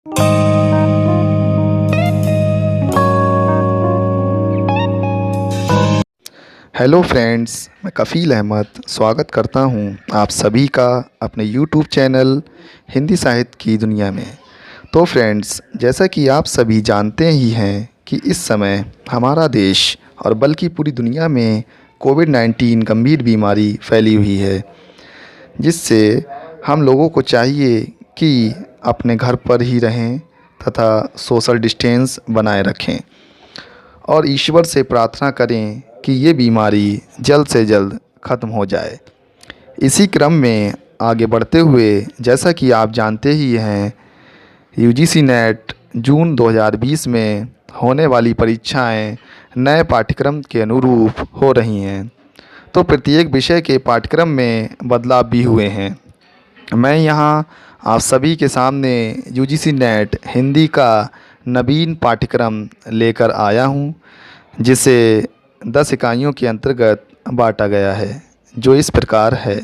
Hello friends, मैं कफ़ील अहमद स्वागत करता हूं आप सभी का अपने यूट्यूब चैनल हिंदी साहित्य की दुनिया में। तो फ्रेंड्स, जैसा कि आप सभी जानते ही हैं कि इस समय हमारा देश और बल्कि पूरी दुनिया में कोविड-19 गंभीर बीमारी फैली हुई है, जिससे हम लोगों को चाहिए कि अपने घर पर ही रहें तथा सोशल डिस्टेंस बनाए रखें और ईश्वर से प्रार्थना करें कि ये बीमारी जल्द से जल्द ख़त्म हो जाए। इसी क्रम में आगे बढ़ते हुए, जैसा कि आप जानते ही हैं, यूजीसी नेट जून 2020 में होने वाली परीक्षाएं नए पाठ्यक्रम के अनुरूप हो रही हैं, तो प्रत्येक विषय के पाठ्यक्रम में बदलाव भी हुए हैं। मैं यहाँ आप सभी के सामने यूजीसी नेट हिंदी का नवीन पाठ्यक्रम लेकर आया हूँ, जिसे 10 इकाइयों के अंतर्गत बांटा गया है, जो इस प्रकार है।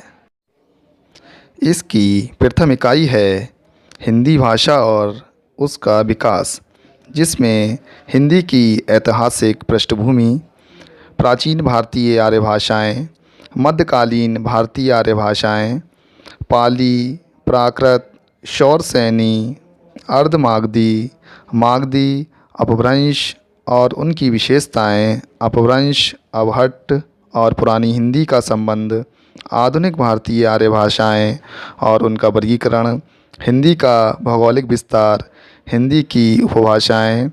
इसकी प्रथम इकाई है हिंदी भाषा और उसका विकास, जिसमें हिंदी की ऐतिहासिक पृष्ठभूमि, प्राचीन भारतीय आर्य भाषाएँ, मध्यकालीन भारतीय आर्य भाषाएँ, पाली, प्राकृत, शौरसेनी, अर्धमागधी, मागधी, अपभ्रंश और उनकी विशेषताएं, अपभ्रंश, अवहट्ट और पुरानी हिंदी का संबंध, आधुनिक भारतीय आर्य भाषाएं और उनका वर्गीकरण, हिंदी का भौगोलिक विस्तार, हिंदी की उपभाषाएं,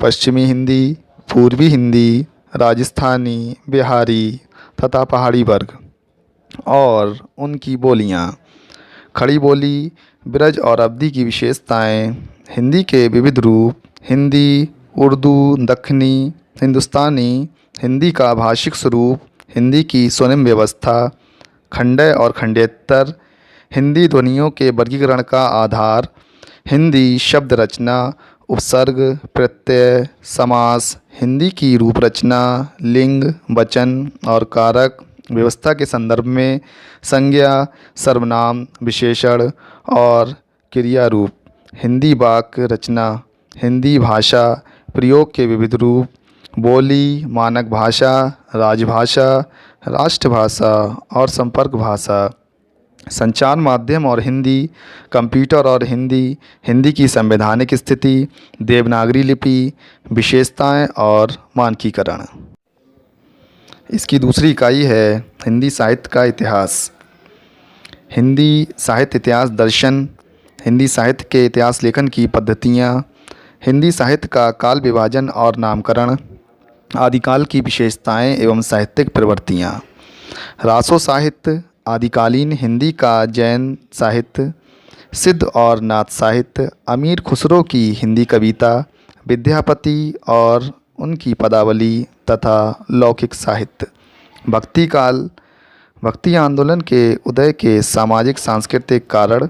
पश्चिमी हिंदी, पूर्वी हिंदी, राजस्थानी, बिहारी तथा पहाड़ी वर्ग और उनकी बोलियां, खड़ी बोली, ब्रज और अवधी की विशेषताएं, हिंदी के विविध रूप, हिंदी, उर्दू, दक्खनी, हिंदुस्तानी, हिंदी का भाषिक स्वरूप, हिंदी की स्वनिम व्यवस्था, खंडय और खंडेतर, हिंदी ध्वनियों के वर्गीकरण का आधार, हिंदी शब्द रचना, उपसर्ग, प्रत्यय, समास, हिंदी की रूप रचना, लिंग, वचन और कारक व्यवस्था के संदर्भ में संज्ञा, सर्वनाम, विशेषण और क्रिया रूप, हिंदी वाक्य रचना, हिंदी भाषा प्रयोग के विविध रूप, बोली, मानक भाषा, राजभाषा, राष्ट्रभाषा और संपर्क भाषा, संचार माध्यम और हिंदी, कंप्यूटर और हिंदी, हिंदी की संवैधानिक स्थिति, देवनागरी लिपि, विशेषताएं और मानकीकरण। इसकी दूसरी इकाई है हिंदी साहित्य का इतिहास। हिंदी साहित्य इतिहास दर्शन, हिंदी साहित्य के इतिहास लेखन की पद्धतियाँ, हिंदी साहित्य का काल विभाजन और नामकरण, आदिकाल की विशेषताएं एवं साहित्यिक प्रवृत्तियाँ, रासो साहित्य, आदिकालीन हिंदी का जैन साहित्य, सिद्ध और नाथ साहित्य, अमीर खुसरो की हिंदी कविता, विद्यापति और उनकी पदावली तथा लौकिक साहित्य, भक्ति काल, भक्ति आंदोलन के उदय के सामाजिक सांस्कृतिक कारण,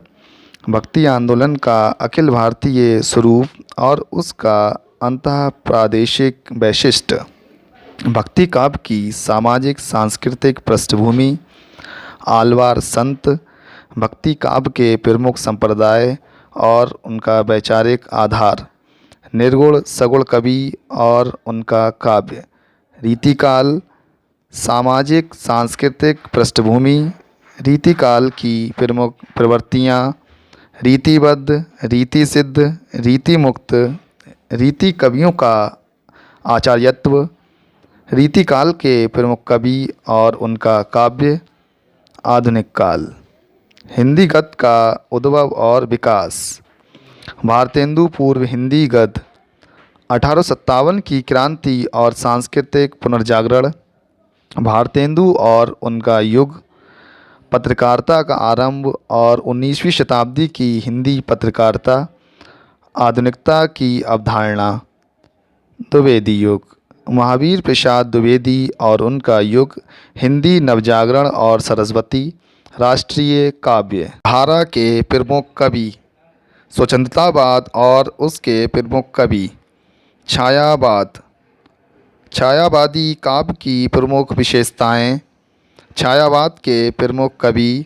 भक्ति आंदोलन का अखिल भारतीय स्वरूप और उसका अंतः प्रादेशिक वैशिष्ट्य, भक्ति काव्य की सामाजिक सांस्कृतिक पृष्ठभूमि, आलवार संत, भक्ति काव्य के प्रमुख संप्रदाय और उनका वैचारिक आधार, निर्गुण सगुण कवि और उनका काव्य, रीतिकाल, सामाजिक सांस्कृतिक पृष्ठभूमि, रीतिकाल की प्रमुख प्रवृत्तियाँ, रीतिबद्ध, रीति सिद्ध, रीति मुक्त, रीति कवियों का आचार्यत्व, रीतिकाल के प्रमुख कवि और उनका काव्य, आधुनिक काल, हिंदी गद्य का उद्भव और विकास, भारतेंदु पूर्व हिंदी गद्य, 1857 की क्रांति और सांस्कृतिक पुनर्जागरण, भारतेंदु और उनका युग, पत्रकारिता का आरंभ और 19वीं शताब्दी की हिंदी पत्रकारिता, आधुनिकता की अवधारणा, द्विवेदी युग, महावीर प्रसाद द्विवेदी और उनका युग, हिंदी नवजागरण और सरस्वती, राष्ट्रीय काव्य धारा के प्रमुख कवि, स्वतंत्रतावाद और उसके प्रमुख कवि, छायावाद, छायावादी काव्य की प्रमुख विशेषताएं, छायावाद के प्रमुख कवि,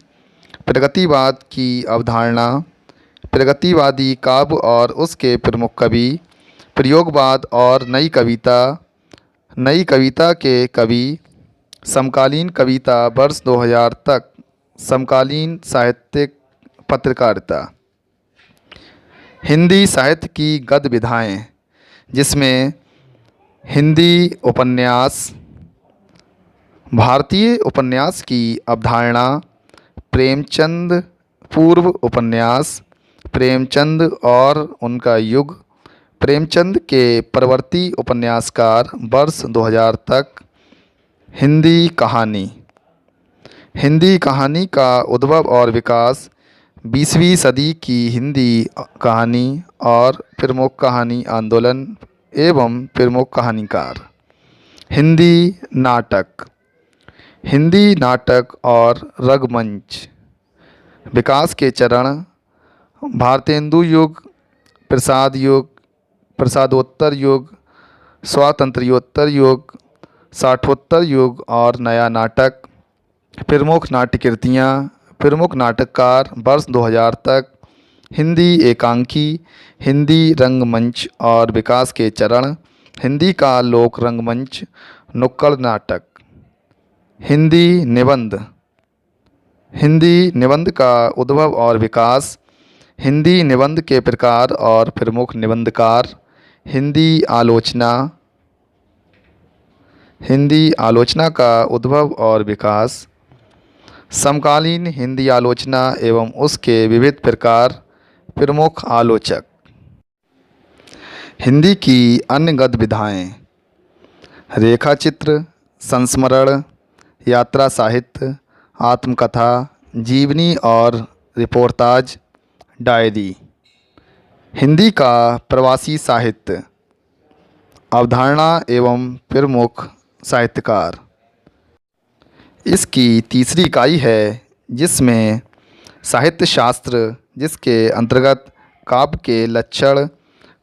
प्रगतिवाद की अवधारणा, प्रगतिवादी काव्य और उसके प्रमुख कवि, प्रयोगवाद और नई कविता के कवि, समकालीन कविता वर्ष 2000 तक, समकालीन साहित्यिक पत्रकारिता। हिंदी साहित्य की गद्य विधाएँ, जिसमें हिंदी उपन्यास, भारतीय उपन्यास की अवधारणा, प्रेमचंद पूर्व उपन्यास, प्रेमचंद और उनका युग, प्रेमचंद के परवर्ती उपन्यासकार वर्ष 2000 तक, हिंदी कहानी। हिंदी कहानी का उद्भव और विकास, 20वीं सदी की हिंदी कहानी और प्रमुख कहानी आंदोलन एवं प्रमुख कहानीकार। हिंदी नाटक, हिंदी नाटक और रंगमंच, विकास के चरण, भारतेंदु युग, प्रसाद युग, प्रसादोत्तर युग, स्वातंत्र्योत्तर युग, साठोत्तर युग और नया नाटक। प्रमुख नाट्य कृतियाँ, प्रमुख नाटककार वर्ष 2000 तक, हिंदी एकांकी, हिंदी रंगमंच और विकास के चरण, हिंदी का लोक रंगमंच, नुक्कड़ नाटक। हिंदी निबंध, हिंदी निबंध का उद्भव और विकास, हिंदी निबंध के प्रकार और प्रमुख निबंधकार। हिंदी आलोचना, हिंदी आलोचना का उद्भव और विकास, समकालीन हिंदी आलोचना एवं उसके विविध प्रकार, प्रमुख आलोचक। हिंदी की अन्य गद्य विधाएँ, रेखाचित्र, संस्मरण, यात्रा साहित्य, आत्मकथा, जीवनी और रिपोर्ताज, डायरी। हिंदी का प्रवासी साहित्य, अवधारणा एवं प्रमुख साहित्यकार। इसकी तीसरी इकाई है जिसमें साहित्य शास्त्र, जिसके अंतर्गत काव्य के लक्षण,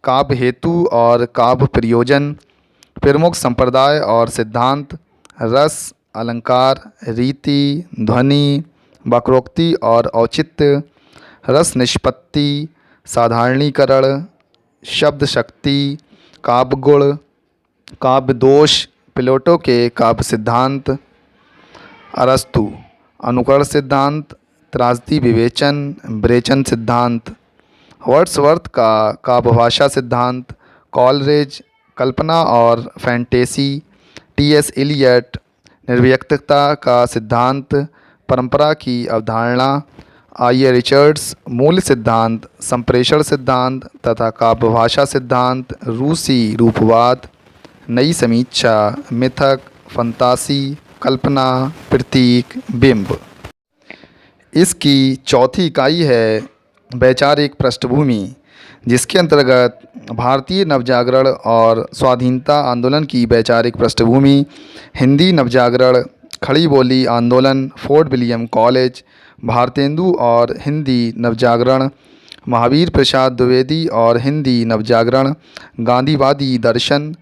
काव्य हेतु और काव्य प्रयोजन, प्रमुख संप्रदाय और सिद्धांत, रस, अलंकार, रीति, ध्वनि, वक्रोक्ति और औचित्य, रस निष्पत्ति, साधारणीकरण, शब्द शक्ति, काव्य गुण, काव्य दोष, प्लेटो के काव्य सिद्धांत, अरस्तु अनुकरण सिद्धांत, त्रासदी विवेचन, ब्रेचन सिद्धांत, वर्ड्सवर्थ का काव्य भाषा सिद्धांत, कॉलरेज कल्पना और फैंटेसी, टी.एस. इलियट निर्व्यक्तता का सिद्धांत, परंपरा की अवधारणा, आई.ए. रिचर्ड्स मूल सिद्धांत, संप्रेषण सिद्धांत तथा काव्य भाषा सिद्धांत, रूसी रूपवाद, नई समीक्षा, मिथक, फंतासी, कल्पना, प्रतीक, बिंब। इसकी चौथी इकाई है वैचारिक पृष्ठभूमि, जिसके अंतर्गत भारतीय नवजागरण और स्वाधीनता आंदोलन की वैचारिक पृष्ठभूमि, हिंदी नवजागरण, खड़ी बोली आंदोलन, फोर्ट विलियम कॉलेज, भारतेंदु और हिंदी नवजागरण, महावीर प्रसाद द्विवेदी और हिंदी नवजागरण, गांधीवादी दर्शन,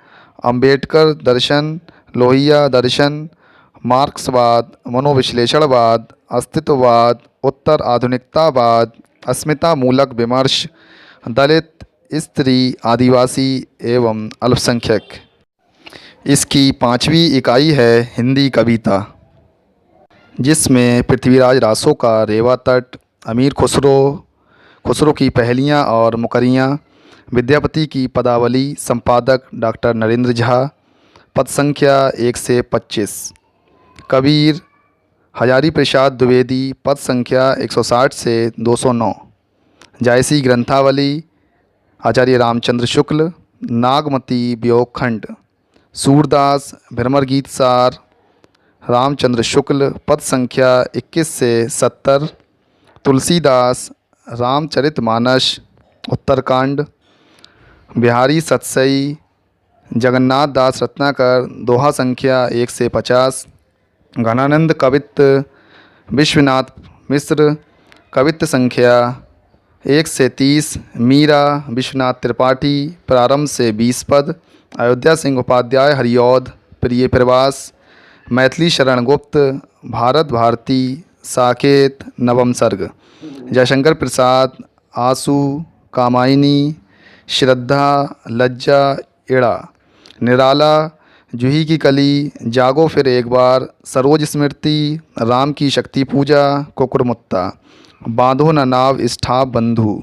अंबेडकर दर्शन, लोहिया दर्शन, मार्क्सवाद, मनोविश्लेषणवाद, अस्तित्ववाद, उत्तर आधुनिकतावाद, अस्मिता मूलक विमर्श, दलित, स्त्री, आदिवासी एवं अल्पसंख्यक। इसकी पांचवी इकाई है हिंदी कविता, जिसमें पृथ्वीराज रासो का रेवा तट, अमीर खुसरो की पहेलियाँ और मुकरियाँ, विद्यापति की पदावली, संपादक डॉक्टर नरेंद्र झा, पद संख्या 1 से 25, कबीर, हजारी प्रसाद द्विवेदी, पद संख्या 160 से 209, जायसी ग्रंथावली, आचार्य रामचंद्र शुक्ल, नागमती वियोगखंड, सूरदास, भ्रमर गीत सार, रामचंद्र शुक्ल, पद संख्या 21 से 70, तुलसीदास, रामचरितमानस, उत्तरकांड, बिहारी सतसई, जगन्नाथ दास रत्नाकर, दोहा संख्या 1 से 50, घनानंद कवित्त, विश्वनाथ मिश्र, कवित्त संख्या 1 से 30, मीरा, विश्वनाथ त्रिपाठी, प्रारंभ से 20 पद, अयोध्या सिंह उपाध्याय हरिऔध, प्रिय प्रवास, मैथिली शरण गुप्त, भारत भारती, साकेत, नवम सर्ग, जयशंकर प्रसाद, आंसू, कामायनी, श्रद्धा, लज्जा, इड़ा, निराला, जूही की कली, जागो फिर एक बार, सरोज स्मृति, राम की शक्ति पूजा, कुकुरमुत्ता, बांधो न नाव स्थाप बंधु,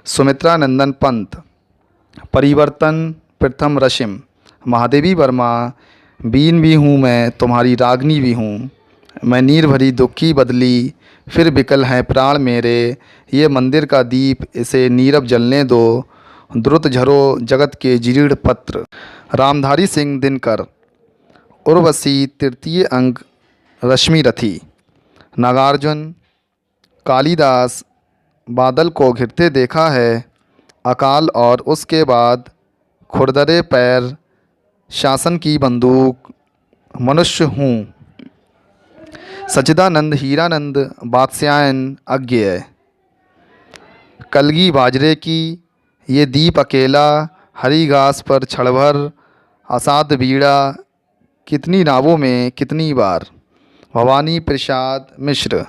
सुमित्रा नंदन पंत, परिवर्तन, प्रथम रशिम, महादेवी वर्मा, बीन भी हूँ मैं तुम्हारी रागनी भी हूँ, मैं नीर भरी दुखी बदली, फिर बिकल हैं प्राण मेरे, ये मंदिर का दीप इसे नीरव जलने दो, द्रुत झरो जगत के जीर्ण पत्र। रामधारी सिंह दिनकर, उर्वशी, तृतीय अंक, रश्मि रथी, नागार्जुन, कालिदास, बादल को घिरते देखा है, अकाल और उसके बाद, खुरदरे पैर, शासन की बंदूक, मनुष्य हूँ, सच्चिदानंद, हीरानंद, वात्स्यायन, अज्ञेय, कलगी बाजरे की, ये दीप अकेला, हरी घास पर क्षणभर, असाध बीड़ा, कितनी नावों में कितनी बार, भवानी प्रसाद मिश्र,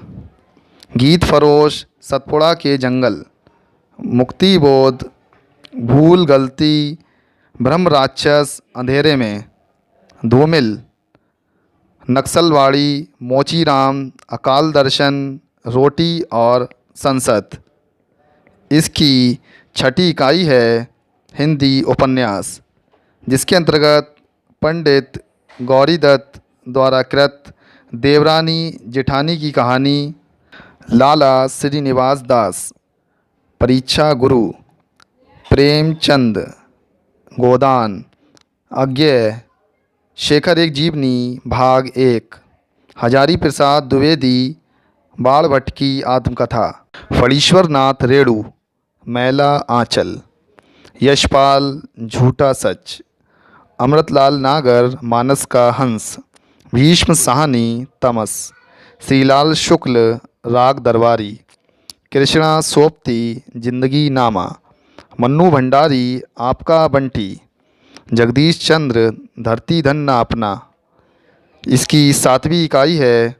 गीत फरोश, सतपुड़ा के जंगल, मुक्ति बोध, भूल गलती, ब्रह्म राक्षस, अंधेरे में, धूमिल, नक्सलवाड़ी, मोचीराम, अकाल दर्शन, रोटी और संसद। इसकी छठी इकाई है हिंदी उपन्यास, जिसके अंतर्गत पंडित गौरी दत्त द्वारा कृत देवरानी जेठानी की कहानी, लाला श्रीनिवास दास, परीक्षा गुरु, प्रेमचंद, गोदान, अज्ञेय, शेखर एक जीवनी भाग 1, हजारी प्रसाद द्विवेदी, बाण भट्ट की आत्मकथा, फणीश्वर नाथ रेणु, मैला आंचल, यशपाल, झूठा सच, अमृतलाल नागर, मानस का हंस, भीष्म साहनी, तमस, श्रीलाल शुक्ल, राग दरबारी, कृष्णा सोपती, जिंदगी नामा, मन्नू भंडारी, आपका बंटी, जगदीश चंद्र, धरती धन ना अपना। इसकी 7वीं इकाई है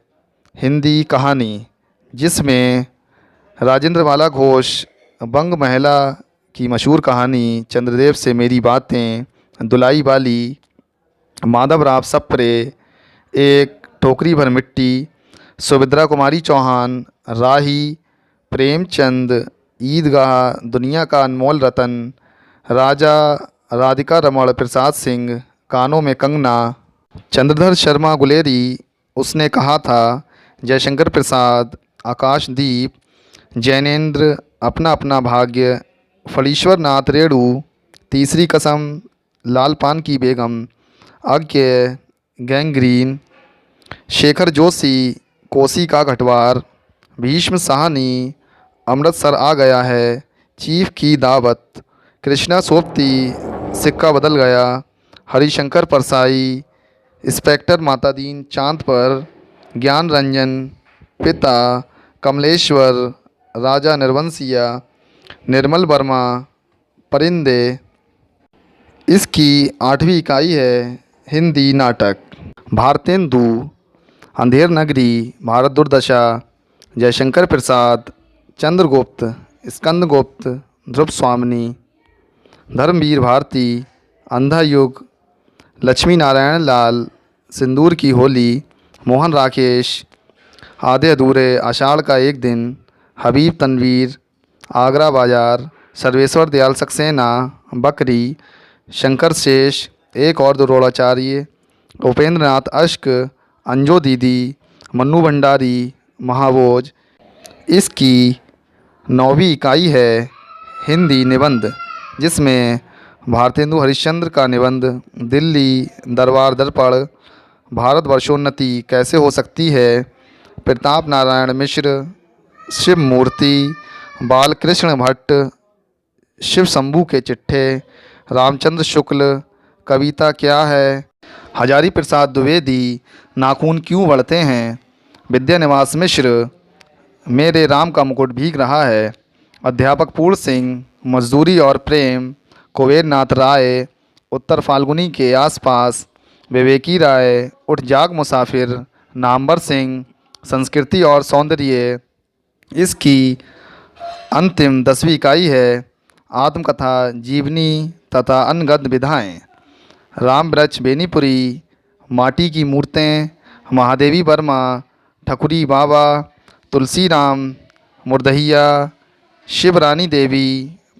हिंदी कहानी, जिसमें राजेंद्रमाला घोष बंग महिला की मशहूर कहानी चंद्रदेव से मेरी बातें, दुलाई वाली, माधवराव सप्रे, एक टोकरी भर मिट्टी, सुभद्रा कुमारी चौहान, राही, प्रेमचंद, ईदगाह, दुनिया का अनमोल रतन, राजा, राधिका रमण प्रसाद सिंह, कानों में कंगना, चंद्रधर शर्मा गुलेरी, उसने कहा था, जयशंकर प्रसाद, आकाशदीप, जैनेन्द्र, अपना अपना भाग्य, फणीश्वर नाथ रेणु, तीसरी कसम, लालपान की बेगम, अज्ञेय, गैंग्रीन, शेखर जोशी, कोसी का घटवार, भीष्म साहनी, अमृतसर आ गया है, चीफ की दावत, कृष्णा सोपती, सिक्का बदल गया, हरिशंकर परसाई, इंस्पेक्टर मातादीन चांद पर, ज्ञान रंजन, पिता, कमलेश्वर, राजा निर्वंशिया, निर्मल वर्मा, परिंदे। इसकी 8वीं इकाई है हिंदी नाटक, भारतेंदु, अंधेर नगरी, भारत दुर्दशा, जयशंकर प्रसाद, चंद्रगुप्त, स्कंदगुप्त, ध्रुव स्वामिनी, धर्मवीर भारती, अंधा युग, लक्ष्मी नारायण लाल, सिंदूर की होली, मोहन राकेश, आधे अधूरे, आषाढ़ का एक दिन, हबीब तनवीर, आगरा बाजार, सर्वेश्वर दयाल सक्सेना, बकरी, शंकर शेष, एक और द्रोणाचार्य, उपेंद्र नाथ अश्क, अंजो दीदी, मन्नू भंडारी, महाभोज। इसकी 9वीं इकाई है हिंदी निबंध, जिसमें भारतेंदु हरिश्चंद्र का निबंध, दिल्ली दरबार दर्पण, भारतवर्षोन्नति कैसे हो सकती है, प्रताप नारायण मिश्र, शिव मूर्ति, बालकृष्ण भट्ट, शिव शंभू के चिट्ठे, रामचंद्र शुक्ल, कविता क्या है, हजारी प्रसाद द्विवेदी, नाखून क्यों बढ़ते हैं, विद्यानिवास मिश्र, मेरे राम का मुकुट भीग रहा है, अध्यापक पूर्ण सिंह, मजदूरी और प्रेम, कुबेर नाथ राय, उत्तर फाल्गुनी के आसपास, विवेकी राय, उठ जाग मुसाफिर, नामवर सिंह, संस्कृति और सौंदर्य। इसकी अंतिम 10वीं इकाई है आत्मकथा जीवनी तथा अनगद विधाएँ। राम वृक्ष बेनीपुरी, माटी की मूर्तें महादेवी वर्मा, ठकुरी बाबा, तुलसी राम मुर्दहिया, शिवरानी देवी,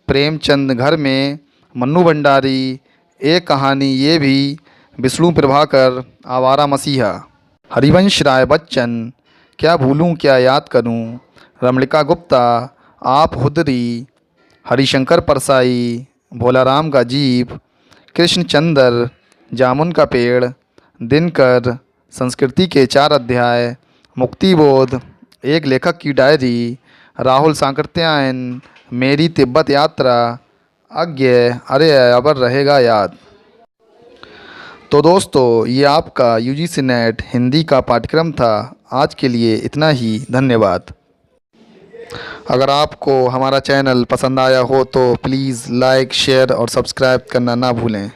प्रेमचंद घर में, मन्नू भंडारी, एक कहानी ये भी, विष्णु प्रभाकर, आवारा मसीहा, हरिवंश राय बच्चन, क्या भूलूं क्या याद करूं, रमणिका गुप्ता, आप हुदरी, हरिशंकर परसाई, भोलाराम का जीप, कृष्णचंद्र, जामुन का पेड़, दिनकर, संस्कृति के 4 अध्याय, मुक्तिबोध, एक लेखक की डायरी, राहुल सांकृत्यायन, मेरी तिब्बत यात्रा, अज्ञेय, अरे अबर रहेगा याद। तो दोस्तों, ये आपका यूजीसी नेट हिंदी का पाठ्यक्रम था। आज के लिए इतना ही, धन्यवाद। अगर आपको हमारा चैनल पसंद आया हो तो प्लीज़ लाइक, शेयर और सब्सक्राइब करना ना भूलें।